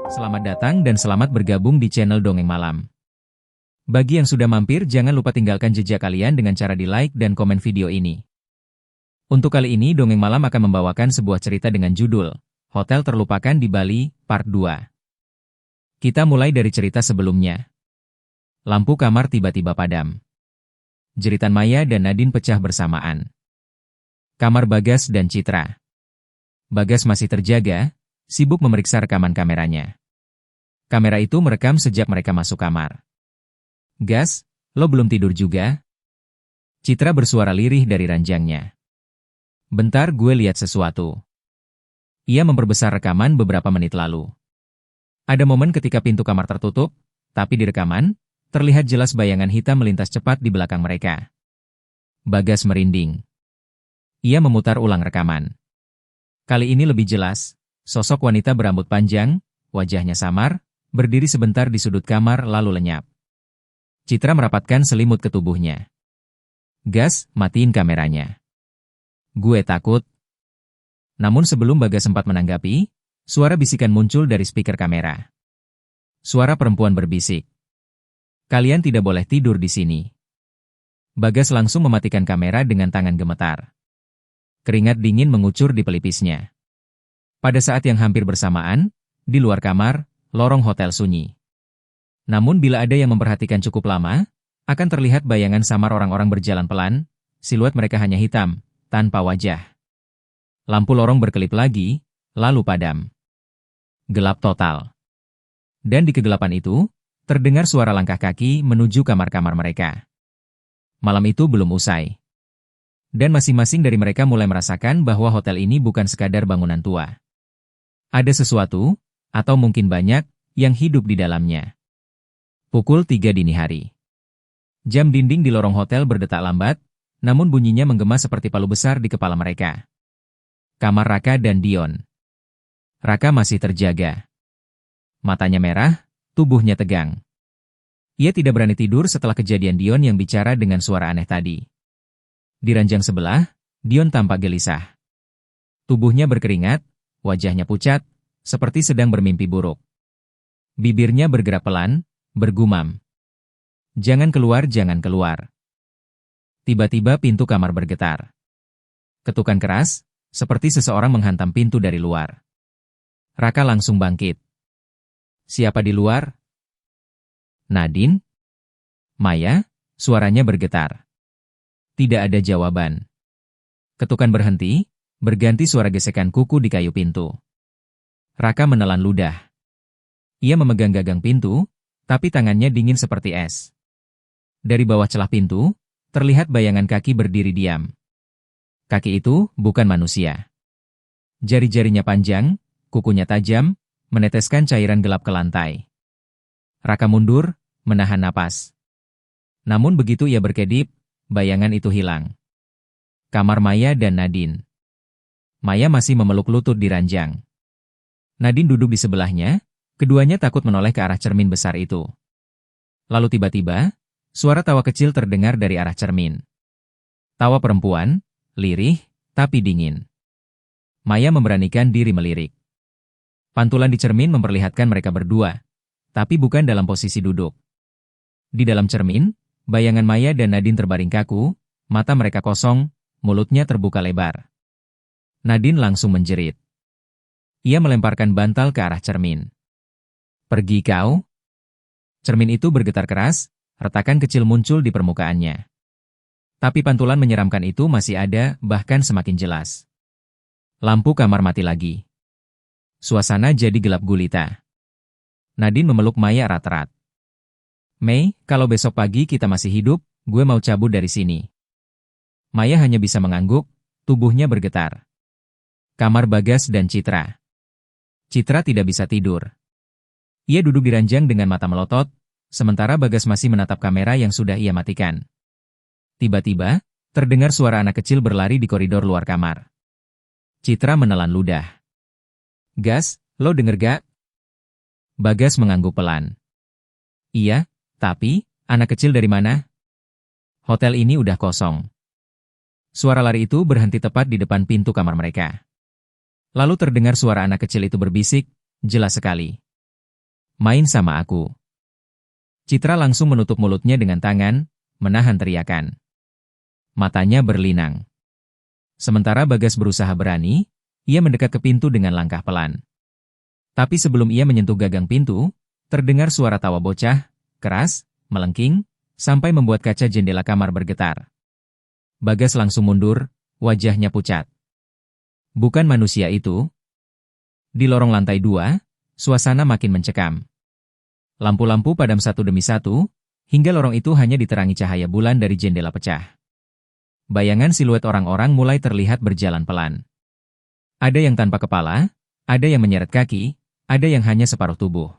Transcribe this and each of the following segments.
Selamat datang dan selamat bergabung di channel Dongeng Malam. Bagi yang sudah mampir, jangan lupa tinggalkan jejak kalian dengan cara di-like dan komen video ini. Untuk kali ini, Dongeng Malam akan membawakan sebuah cerita dengan judul Hotel Terlupakan di Bali, Part 2. Kita mulai dari cerita sebelumnya. Lampu kamar tiba-tiba padam. Jeritan Maya dan Nadine pecah bersamaan. Kamar Bagas dan Citra. Bagas masih terjaga, sibuk memeriksa rekaman kameranya. Kamera itu merekam sejak mereka masuk kamar. "Gas, lo belum tidur juga?" Citra bersuara lirih dari ranjangnya. "Bentar, gue lihat sesuatu." Ia memperbesar rekaman beberapa menit lalu. Ada momen ketika pintu kamar tertutup, tapi di rekaman, terlihat jelas bayangan hitam melintas cepat di belakang mereka. Bagas merinding. Ia memutar ulang rekaman. Kali ini lebih jelas, sosok wanita berambut panjang, wajahnya samar, berdiri sebentar di sudut kamar lalu lenyap. Citra merapatkan selimut ke tubuhnya. "Gas, matiin kameranya." "Gue takut." Namun sebelum Bagas sempat menanggapi, suara bisikan muncul dari speaker kamera. Suara perempuan berbisik. "Kalian tidak boleh tidur di sini." Bagas langsung mematikan kamera dengan tangan gemetar. Keringat dingin mengucur di pelipisnya. Pada saat yang hampir bersamaan, di luar kamar, lorong hotel sunyi. Namun bila ada yang memperhatikan cukup lama, akan terlihat bayangan samar orang-orang berjalan pelan, siluet mereka hanya hitam, tanpa wajah. Lampu lorong berkelip lagi, lalu padam. Gelap total. Dan di kegelapan itu, terdengar suara langkah kaki menuju kamar-kamar mereka. Malam itu belum usai. Dan masing-masing dari mereka mulai merasakan bahwa hotel ini bukan sekadar bangunan tua. Ada sesuatu, atau mungkin banyak, yang hidup di dalamnya. Pukul 3 dini hari. Jam dinding di lorong hotel berdetak lambat, namun bunyinya menggema seperti palu besar di kepala mereka. Kamar Raka dan Dion. Raka masih terjaga. Matanya merah, tubuhnya tegang. Ia tidak berani tidur setelah kejadian Dion yang bicara dengan suara aneh tadi. Di ranjang sebelah, Dion tampak gelisah. Tubuhnya berkeringat, wajahnya pucat, seperti sedang bermimpi buruk. Bibirnya bergerak pelan, bergumam. "Jangan keluar, jangan keluar." Tiba-tiba pintu kamar bergetar. Ketukan keras, seperti seseorang menghantam pintu dari luar. Raka langsung bangkit. "Siapa di luar?" "Nadine?" "Maya?" Suaranya bergetar. Tidak ada jawaban. Ketukan berhenti, berganti suara gesekan kuku di kayu pintu. Raka menelan ludah. Ia memegang gagang pintu, tapi tangannya dingin seperti es. Dari bawah celah pintu, terlihat bayangan kaki berdiri diam. Kaki itu bukan manusia. Jari-jarinya panjang, kukunya tajam, meneteskan cairan gelap ke lantai. Raka mundur, menahan napas. Namun begitu ia berkedip, bayangan itu hilang. Kamar Maya dan Nadine. Maya masih memeluk lutut di ranjang. Nadine duduk di sebelahnya, keduanya takut menoleh ke arah cermin besar itu. Lalu tiba-tiba, suara tawa kecil terdengar dari arah cermin. Tawa perempuan, lirih, tapi dingin. Maya memberanikan diri melirik. Pantulan di cermin memperlihatkan mereka berdua, tapi bukan dalam posisi duduk. Di dalam cermin, bayangan Maya dan Nadine terbaring kaku, mata mereka kosong, mulutnya terbuka lebar. Nadine langsung menjerit. Ia melemparkan bantal ke arah cermin. "Pergi kau!" Cermin itu bergetar keras, retakan kecil muncul di permukaannya. Tapi pantulan menyeramkan itu masih ada, bahkan semakin jelas. Lampu kamar mati lagi. Suasana jadi gelap gulita. Nadine memeluk Maya erat-erat. "Mei, kalau besok pagi kita masih hidup, gue mau cabut dari sini." Maya hanya bisa mengangguk, tubuhnya bergetar. Kamar Bagas dan Citra. Citra tidak bisa tidur. Ia duduk di ranjang dengan mata melotot, sementara Bagas masih menatap kamera yang sudah ia matikan. Tiba-tiba, terdengar suara anak kecil berlari di koridor luar kamar. Citra menelan ludah. "Gas, lo denger gak?" Bagas mengangguk pelan. "Iya. Tapi, anak kecil dari mana?" "Hotel ini udah kosong." Suara lari itu berhenti tepat di depan pintu kamar mereka. Lalu terdengar suara anak kecil itu berbisik, jelas sekali. Main sama aku. Citra langsung menutup mulutnya dengan tangan, menahan teriakan. Matanya berlinang. Sementara Bagas berusaha berani, ia mendekat ke pintu dengan langkah pelan. Tapi sebelum ia menyentuh gagang pintu, terdengar suara tawa bocah, keras, melengking, sampai membuat kaca jendela kamar bergetar. Bagas langsung mundur, wajahnya pucat. Bukan manusia itu. Di lorong lantai 2, suasana makin mencekam. Lampu-lampu padam satu demi satu, hingga lorong itu hanya diterangi cahaya bulan dari jendela pecah. Bayangan siluet orang-orang mulai terlihat berjalan pelan. Ada yang tanpa kepala, ada yang menyeret kaki, ada yang hanya separuh tubuh.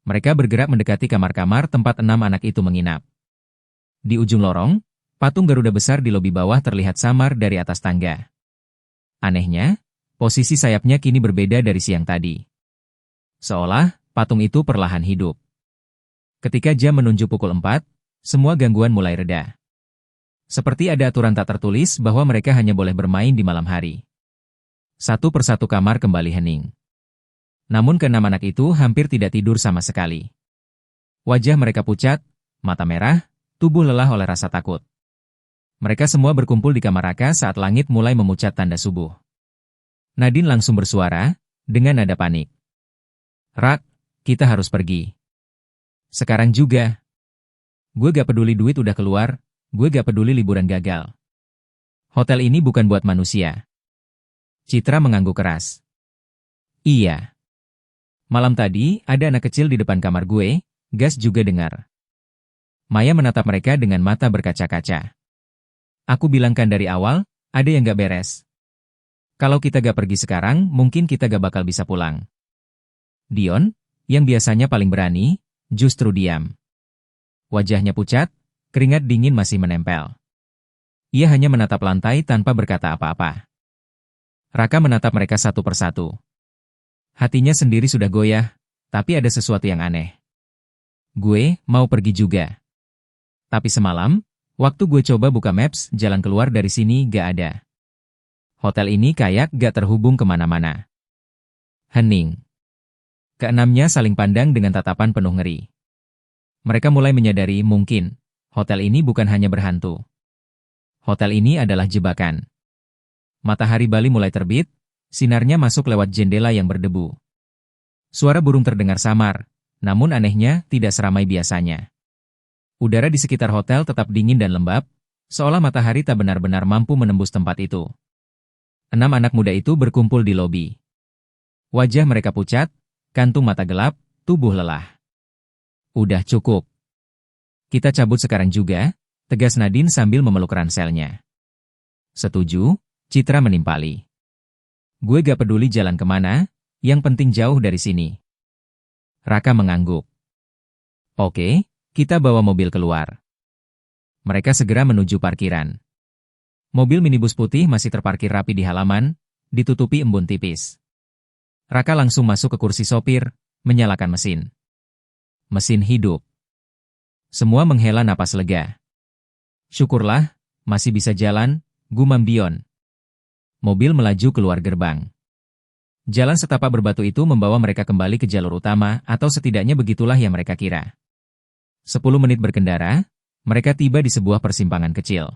Mereka bergerak mendekati kamar-kamar tempat 6 anak itu menginap. Di ujung lorong, patung Garuda besar di lobi bawah terlihat samar dari atas tangga. Anehnya, posisi sayapnya kini berbeda dari siang tadi. Seolah patung itu perlahan hidup. Ketika jam menunjuk pukul 4, semua gangguan mulai reda. Seperti ada aturan tak tertulis bahwa mereka hanya boleh bermain di malam hari. Satu persatu kamar kembali hening. Namun ke-6 anak itu hampir tidak tidur sama sekali. Wajah mereka pucat, mata merah, tubuh lelah oleh rasa takut. Mereka semua berkumpul di kamar Raka saat langit mulai memucat tanda subuh. Nadine langsung bersuara, dengan nada panik. "Rak, kita harus pergi. Sekarang juga. Gue gak peduli duit udah keluar, gue gak peduli liburan gagal. Hotel ini bukan buat manusia." Citra mengangguk keras. "Iya. Malam tadi, ada anak kecil di depan kamar gue, Gas juga dengar." Maya menatap mereka dengan mata berkaca-kaca. "Aku bilangkan dari awal, ada yang gak beres. Kalau kita gak pergi sekarang, mungkin kita gak bakal bisa pulang." Dion, yang biasanya paling berani, justru diam. Wajahnya pucat, keringat dingin masih menempel. Ia hanya menatap lantai tanpa berkata apa-apa. Raka menatap mereka satu persatu. Hatinya sendiri sudah goyah, tapi ada sesuatu yang aneh. "Gue mau pergi juga. Tapi semalam, waktu gue coba buka maps, jalan keluar dari sini gak ada. Hotel ini kayak gak terhubung kemana-mana." Hening. Keenamnya saling pandang dengan tatapan penuh ngeri. Mereka mulai menyadari mungkin, hotel ini bukan hanya berhantu. Hotel ini adalah jebakan. Matahari Bali mulai terbit, sinarnya masuk lewat jendela yang berdebu. Suara burung terdengar samar, namun anehnya tidak seramai biasanya. Udara di sekitar hotel tetap dingin dan lembab, seolah matahari tak benar-benar mampu menembus tempat itu. 6 anak muda itu berkumpul di lobi. Wajah mereka pucat, kantung mata gelap, tubuh lelah. "Udah cukup. Kita cabut sekarang juga," tegas Nadine sambil memeluk ranselnya. "Setuju," Citra menimpali. "Gue gak peduli jalan kemana, yang penting jauh dari sini." Raka mengangguk. "Oke, kita bawa mobil keluar." Mereka segera menuju parkiran. Mobil minibus putih masih terparkir rapi di halaman, ditutupi embun tipis. Raka langsung masuk ke kursi sopir, menyalakan mesin. Mesin hidup. Semua menghela napas lega. "Syukurlah, masih bisa jalan," gumam Dion. Mobil melaju keluar gerbang. Jalan setapak berbatu itu membawa mereka kembali ke jalur utama, atau setidaknya begitulah yang mereka kira. 10 menit berkendara, mereka tiba di sebuah persimpangan kecil.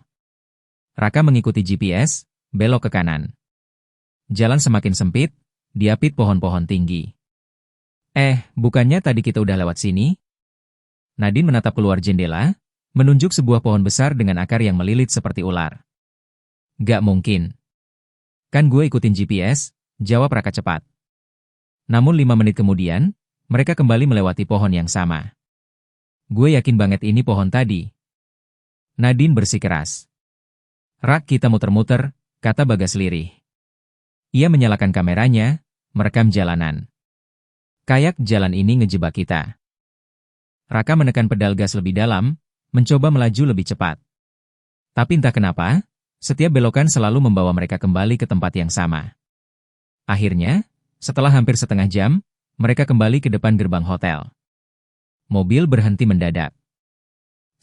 Raka mengikuti GPS, belok ke kanan. Jalan semakin sempit, diapit pohon-pohon tinggi. Bukannya tadi kita udah lewat sini?" Nadine menatap keluar jendela, menunjuk sebuah pohon besar dengan akar yang melilit seperti ular. "Gak mungkin. Kan gue ikutin GPS," jawab Raka cepat. Namun 5 menit kemudian, mereka kembali melewati pohon yang sama. "Gue yakin banget ini pohon tadi." Nadine bersikeras. "Rak, kita muter-muter," kata Bagas lirih. Ia menyalakan kameranya, merekam jalanan. "Kayak jalan ini ngejebak kita." Raka menekan pedal gas lebih dalam, mencoba melaju lebih cepat. Tapi entah kenapa, setiap belokan selalu membawa mereka kembali ke tempat yang sama. Akhirnya, setelah hampir setengah jam, mereka kembali ke depan gerbang hotel. Mobil berhenti mendadak.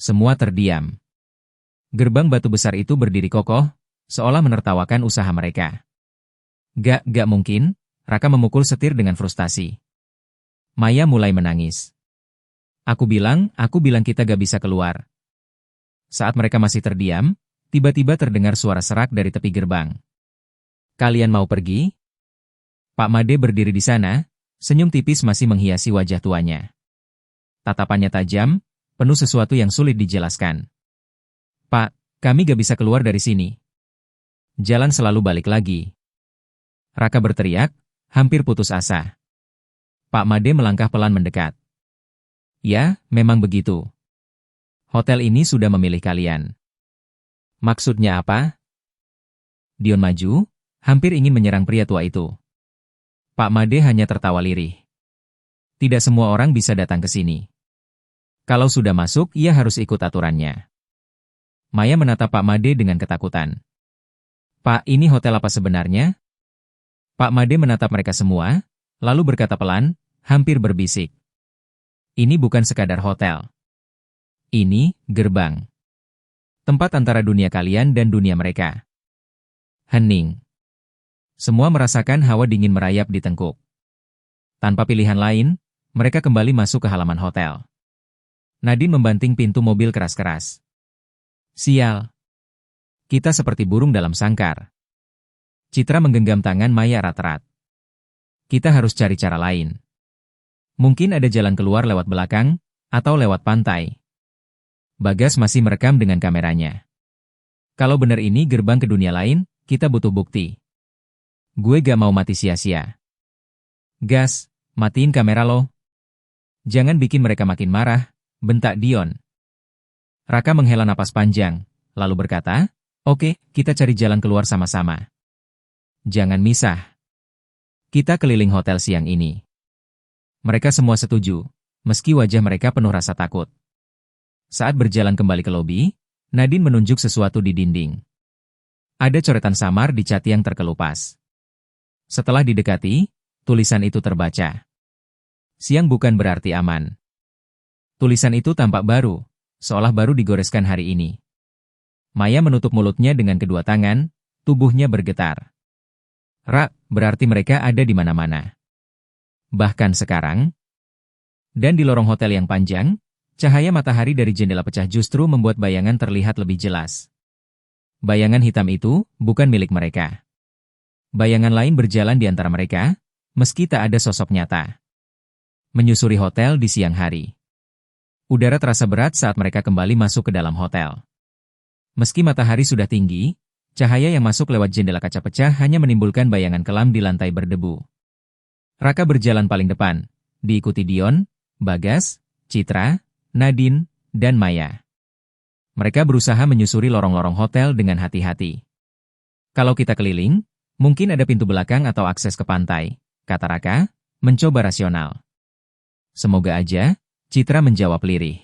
Semua terdiam. Gerbang batu besar itu berdiri kokoh, seolah menertawakan usaha mereka. Gak mungkin," Raka memukul setir dengan frustasi. Maya mulai menangis. Aku bilang kita gak bisa keluar. Saat mereka masih terdiam, tiba-tiba terdengar suara serak dari tepi gerbang. Kalian mau pergi? Pak Made berdiri di sana, senyum tipis masih menghiasi wajah tuanya. Tatapannya tajam, penuh sesuatu yang sulit dijelaskan. Pak, kami gak bisa keluar dari sini. Jalan selalu balik lagi. Raka berteriak, hampir putus asa. Pak Made melangkah pelan mendekat. Ya, memang begitu. Hotel ini sudah memilih kalian. Maksudnya apa? Dion maju, hampir ingin menyerang pria tua itu. Pak Made hanya tertawa lirih. Tidak semua orang bisa datang ke sini. Kalau sudah masuk, ia harus ikut aturannya. Maya menatap Pak Made dengan ketakutan. Pak, ini hotel apa sebenarnya? Pak Made menatap mereka semua, lalu berkata pelan, hampir berbisik. Ini bukan sekadar hotel. Ini gerbang. Tempat antara dunia kalian dan dunia mereka. Hening. Semua merasakan hawa dingin merayap di tengkuk. Tanpa pilihan lain, mereka kembali masuk ke halaman hotel. Nadine membanting pintu mobil keras-keras. Sial. Kita seperti burung dalam sangkar. Citra menggenggam tangan Maya erat-erat. Kita harus cari cara lain. Mungkin ada jalan keluar lewat belakang, atau lewat pantai. Bagas masih merekam dengan kameranya. Kalau benar ini gerbang ke dunia lain, kita butuh bukti. Gue gak mau mati sia-sia. Gas, matiin kamera lo. Jangan bikin mereka makin marah, bentak Dion. Raka menghela napas panjang, lalu berkata, Oke, kita cari jalan keluar sama-sama. Jangan misah. Kita keliling hotel siang ini. Mereka semua setuju, meski wajah mereka penuh rasa takut. Saat berjalan kembali ke lobi, Nadine menunjuk sesuatu di dinding. Ada coretan samar di cat yang terkelupas. Setelah didekati, tulisan itu terbaca. Siang bukan berarti aman. Tulisan itu tampak baru, seolah baru digoreskan hari ini. Maya menutup mulutnya dengan kedua tangan, tubuhnya bergetar. Rak, berarti mereka ada di mana-mana. Bahkan sekarang, dan di lorong hotel yang panjang, cahaya matahari dari jendela pecah justru membuat bayangan terlihat lebih jelas. Bayangan hitam itu bukan milik mereka. Bayangan lain berjalan di antara mereka, meski tak ada sosok nyata. Menyusuri hotel di siang hari. Udara terasa berat saat mereka kembali masuk ke dalam hotel. Meski matahari sudah tinggi, cahaya yang masuk lewat jendela kaca pecah hanya menimbulkan bayangan kelam di lantai berdebu. Raka berjalan paling depan, diikuti Dion, Bagas, Citra, Nadine, dan Maya. Mereka berusaha menyusuri lorong-lorong hotel dengan hati-hati. Kalau kita keliling, mungkin ada pintu belakang atau akses ke pantai, kata Raka, mencoba rasional. Semoga aja, Citra menjawab lirih.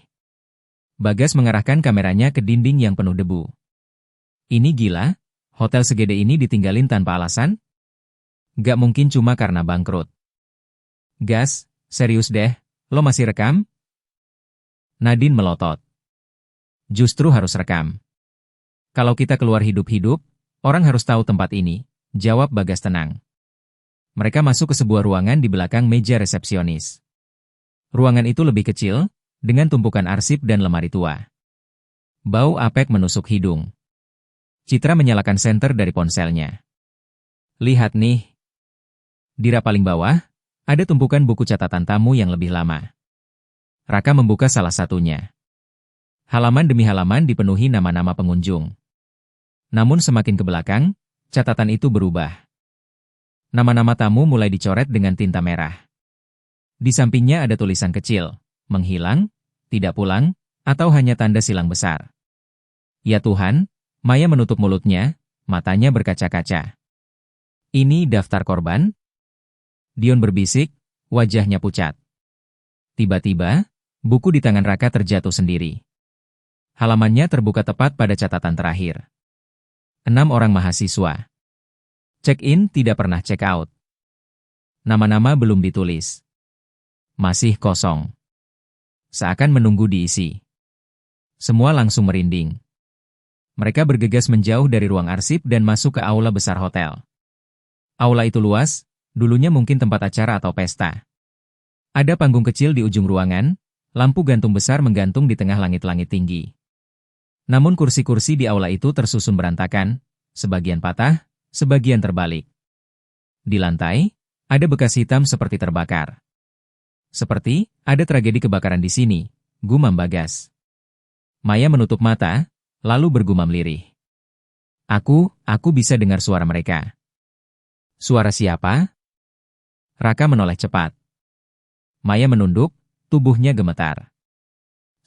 Bagas mengarahkan kameranya ke dinding yang penuh debu. Ini gila, hotel segede ini ditinggalin tanpa alasan? Gak mungkin cuma karena bangkrut. Gas, serius deh, lo masih rekam? Nadine melotot. Justru harus rekam. Kalau kita keluar hidup-hidup, orang harus tahu tempat ini, jawab Bagas tenang. Mereka masuk ke sebuah ruangan di belakang meja resepsionis. Ruangan itu lebih kecil, dengan tumpukan arsip dan lemari tua. Bau apek menusuk hidung. Citra menyalakan senter dari ponselnya. Lihat nih. Di rak paling bawah, ada tumpukan buku catatan tamu yang lebih lama. Raka membuka salah satunya. Halaman demi halaman dipenuhi nama-nama pengunjung. Namun semakin ke belakang, catatan itu berubah. Nama-nama tamu mulai dicoret dengan tinta merah. Di sampingnya ada tulisan kecil, menghilang, tidak pulang, atau hanya tanda silang besar. Ya Tuhan, Maya menutup mulutnya, matanya berkaca-kaca. Ini daftar korban? Dion berbisik, wajahnya pucat. Tiba-tiba, buku di tangan Raka terjatuh sendiri. Halamannya terbuka tepat pada catatan terakhir. 6 orang mahasiswa. Check-in tidak pernah check-out. Nama-nama belum ditulis. Masih kosong. Seakan menunggu diisi. Semua langsung merinding. Mereka bergegas menjauh dari ruang arsip dan masuk ke aula besar hotel. Aula itu luas, dulunya mungkin tempat acara atau pesta. Ada panggung kecil di ujung ruangan, lampu gantung besar menggantung di tengah langit-langit tinggi. Namun kursi-kursi di aula itu tersusun berantakan, sebagian patah, sebagian terbalik. Di lantai, ada bekas hitam seperti terbakar. Seperti, ada tragedi kebakaran di sini, gumam Bagas. Maya menutup mata, lalu bergumam lirih. Aku bisa dengar suara mereka. Suara siapa? Raka menoleh cepat. Maya menunduk, tubuhnya gemetar.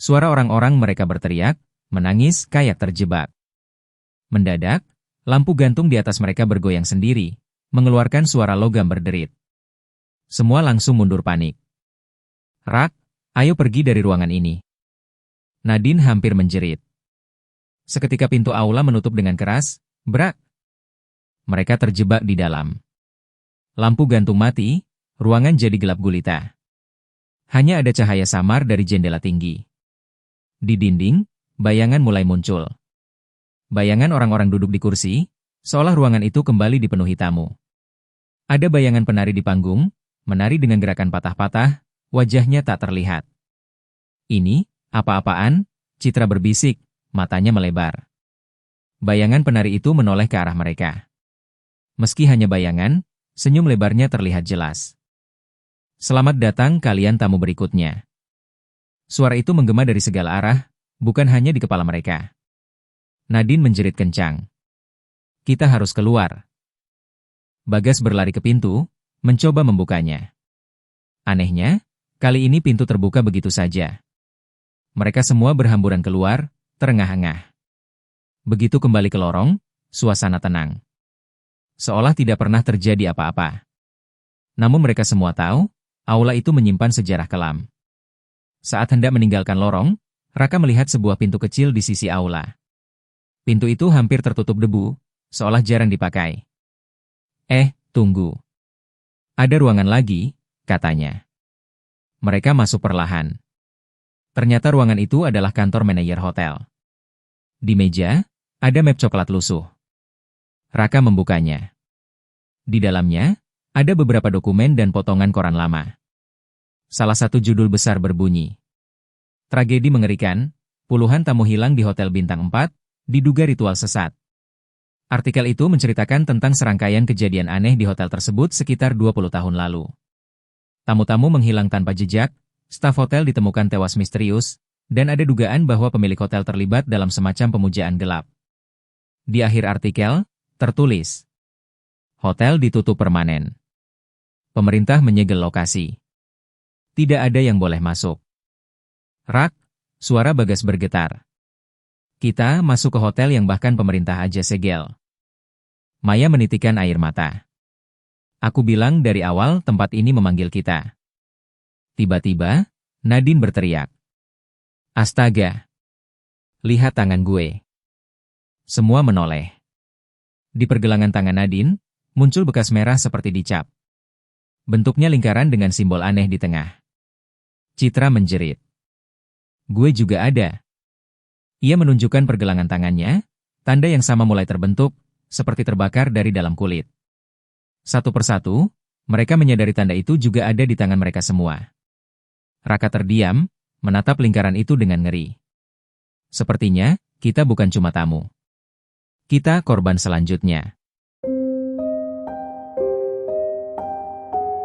Suara orang-orang mereka berteriak, menangis kayak terjebak. Mendadak, lampu gantung di atas mereka bergoyang sendiri, mengeluarkan suara logam berderit. Semua langsung mundur panik. Rak, ayo pergi dari ruangan ini. Nadine hampir menjerit. Seketika pintu aula menutup dengan keras, brak. Mereka terjebak di dalam. Lampu gantung mati, ruangan jadi gelap gulita. Hanya ada cahaya samar dari jendela tinggi. Di dinding, bayangan mulai muncul. Bayangan orang-orang duduk di kursi, seolah ruangan itu kembali dipenuhi tamu. Ada bayangan penari di panggung, menari dengan gerakan patah-patah, wajahnya tak terlihat. Ini, apa-apaan? Citra berbisik, matanya melebar. Bayangan penari itu menoleh ke arah mereka. Meski hanya bayangan, senyum lebarnya terlihat jelas. Selamat datang kalian tamu berikutnya. Suara itu menggema dari segala arah, bukan hanya di kepala mereka. Nadine menjerit kencang. Kita harus keluar. Bagas berlari ke pintu, mencoba membukanya. Anehnya, kali ini pintu terbuka begitu saja. Mereka semua berhamburan keluar, terengah-engah. Begitu kembali ke lorong, suasana tenang. Seolah tidak pernah terjadi apa-apa. Namun mereka semua tahu, aula itu menyimpan sejarah kelam. Saat hendak meninggalkan lorong, Raka melihat sebuah pintu kecil di sisi aula. Pintu itu hampir tertutup debu, seolah jarang dipakai. Tunggu. Ada ruangan lagi, katanya. Mereka masuk perlahan. Ternyata ruangan itu adalah kantor manajer hotel. Di meja, ada map coklat lusuh. Raka membukanya. Di dalamnya, ada beberapa dokumen dan potongan koran lama. Salah satu judul besar berbunyi, tragedi mengerikan, puluhan tamu hilang di Hotel Bintang 4, diduga ritual sesat. Artikel itu menceritakan tentang serangkaian kejadian aneh di hotel tersebut sekitar 20 tahun lalu. Tamu-tamu menghilang tanpa jejak, staf hotel ditemukan tewas misterius, dan ada dugaan bahwa pemilik hotel terlibat dalam semacam pemujaan gelap. Di akhir artikel, tertulis, hotel ditutup permanen. Pemerintah menyegel lokasi. Tidak ada yang boleh masuk. Rak, suara Bagas bergetar. Kita masuk ke hotel yang bahkan pemerintah aja segel. Maya menitikkan air mata. Aku bilang dari awal tempat ini memanggil kita. Tiba-tiba, Nadine berteriak. Astaga! Lihat tangan gue. Semua menoleh. Di pergelangan tangan Nadine, muncul bekas merah seperti dicap. Bentuknya lingkaran dengan simbol aneh di tengah. Citra menjerit. Gue juga ada. Ia menunjukkan pergelangan tangannya, tanda yang sama mulai terbentuk, seperti terbakar dari dalam kulit. Satu persatu, mereka menyadari tanda itu juga ada di tangan mereka semua. Raka terdiam, menatap lingkaran itu dengan ngeri. Sepertinya, kita bukan cuma tamu. Kita korban selanjutnya.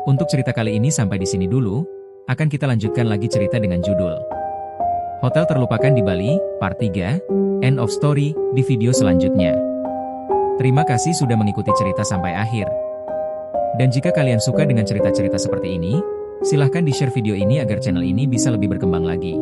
Untuk cerita kali ini sampai di sini dulu, akan kita lanjutkan lagi cerita dengan judul Hotel Terlupakan di Bali, Part 3, End of Story, di video selanjutnya. Terima kasih sudah mengikuti cerita sampai akhir. Dan jika kalian suka dengan cerita-cerita seperti ini, silahkan di-share video ini agar channel ini bisa lebih berkembang lagi.